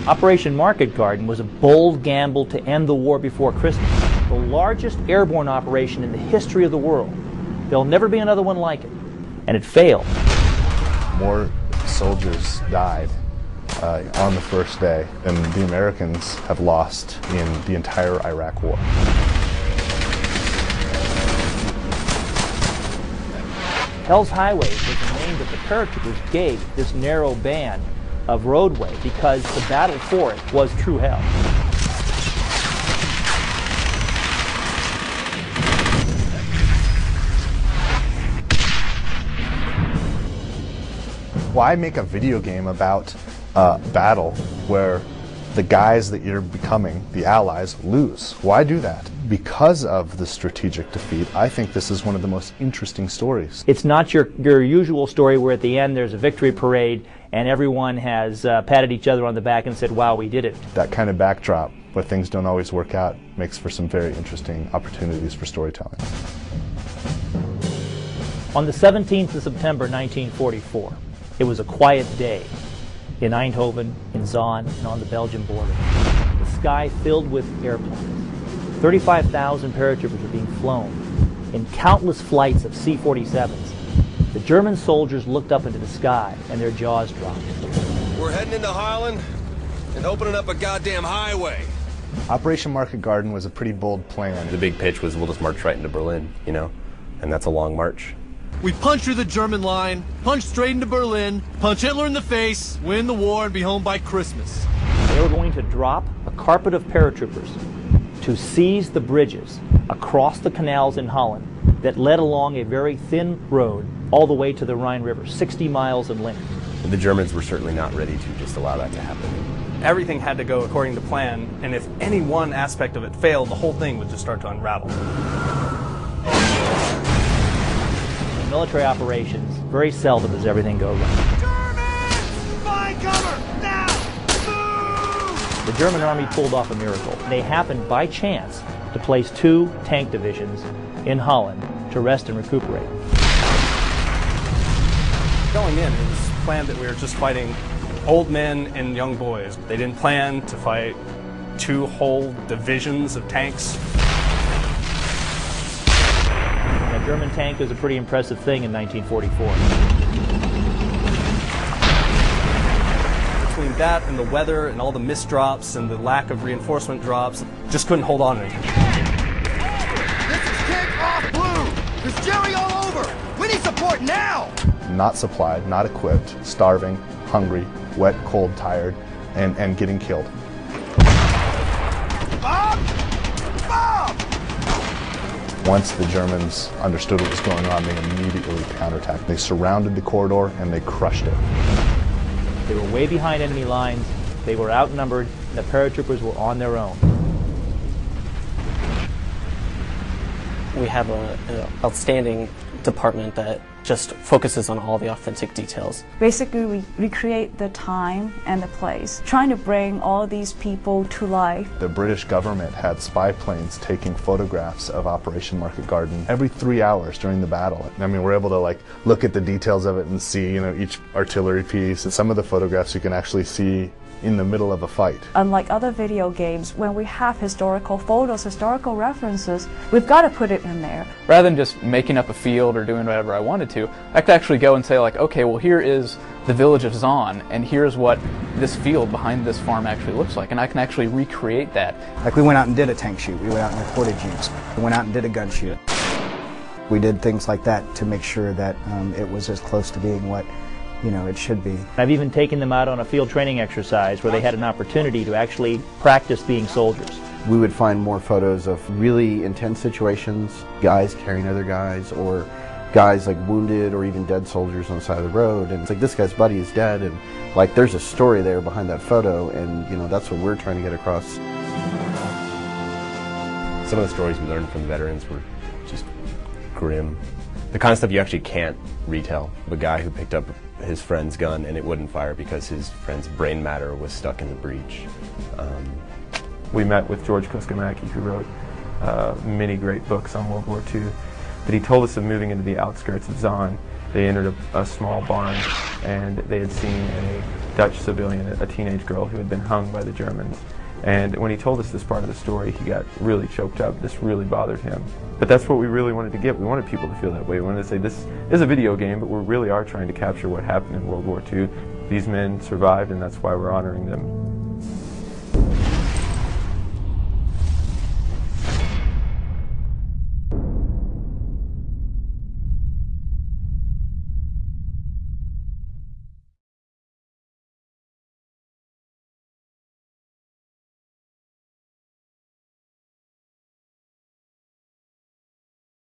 Operation Market Garden was a bold gamble to end the war before Christmas. The largest airborne operation in the history of the world. There'll never be another one like it. And it failed. More soldiers died on the first day than the Americans have lost in the entire Iraq War. Hell's Highway was the name that the paratroopers gave this narrow band of roadway because the battle for it was true hell. Why make a video game about a battle where the guys that you're becoming, the Allies, lose? Why do that? Because of the strategic defeat, I think this is one of the most interesting stories. It's not your usual story where at the end there's a victory parade and everyone has patted each other on the back and said, wow, we did it. That kind of backdrop where things don't always work out makes for some very interesting opportunities for storytelling. On the 17th of September 1944, it was a quiet day in Eindhoven, in Zaan, and on the Belgian border. The sky filled with airplanes. 35,000 paratroopers were being flown in countless flights of C-47s. The German soldiers looked up into the sky and their jaws dropped. We're heading into Holland and opening up a goddamn highway. Operation Market Garden was a pretty bold plan. The big pitch was we'll just march right into Berlin, you know, and that's a long march. We punch through the German line, punch straight into Berlin, punch Hitler in the face, win the war, and be home by Christmas. They were going to drop a carpet of paratroopers to seize the bridges across the canals in Holland that led along a very thin road all the way to the Rhine River, 60 miles in length. The Germans were certainly not ready to just allow that to happen. Everything had to go according to plan, and if any one aspect of it failed, the whole thing would just start to unravel. In military operations, very seldom does everything go right. Germans! Find cover! Now! Move! The German army pulled off a miracle. They happened by chance to place 2 tank divisions in Holland to rest and recuperate. Going in, it was planned that we were just fighting old men and young boys. They didn't plan to fight 2 whole divisions of tanks. A German tank was a pretty impressive thing in 1944. Between that and the weather and all the misdrops and the lack of reinforcement drops, just couldn't hold on anymore. This is Kick Off Blue! There's Jerry all over! We need support now! Not supplied, not equipped, starving, hungry, wet, cold, tired, and getting killed. Bob! Bob! Once the Germans understood what was going on, they immediately counterattacked. They surrounded the corridor and they crushed it. They were way behind enemy lines, they were outnumbered, and the paratroopers were on their own. We have an outstanding department that just focuses on all the authentic details. Basically, we recreate the time and the place, trying to bring all these people to life. The British government had spy planes taking photographs of Operation Market Garden every 3 hours during the battle. I mean, we're able to look at the details of it and see, you know, each artillery piece. And some of the photographs you can actually see in the middle of a fight. Unlike other video games, when we have historical photos, historical references, we've got to put it in there. Rather than just making up a field or doing whatever I wanted to, I could actually go and say okay, well here is the village of Zaan, and here's what this field behind this farm actually looks like, and I can actually recreate that. Like we went out and did a tank shoot, we went out and recorded jeeps, we went out and did a gun shoot. We did things like that to make sure that it was as close to being what it should be. I've even taken them out on a field training exercise where they had an opportunity to actually practice being soldiers. We would find more photos of really intense situations, guys carrying other guys, or guys wounded or even dead soldiers on the side of the road, and it's this guy's buddy is dead, and there's a story there behind that photo, and that's what we're trying to get across. Some of the stories we learned from the veterans were just grim. The kind of stuff you actually can't retell. The guy who picked up his friend's gun and it wouldn't fire because his friend's brain matter was stuck in the breech. We met with George Kuskamaki, who wrote many great books on World War II, but he told us of moving into the outskirts of Zaan. They entered a small barn and they had seen Dutch civilian, a teenage girl who had been hung by the Germans. And when he told us this part of the story, he got really choked up. This really bothered him. But that's what we really wanted to get. We wanted people to feel that way. We wanted to say this is a video game, but we really are trying to capture what happened in World War II. These men survived, and that's why we're honoring them.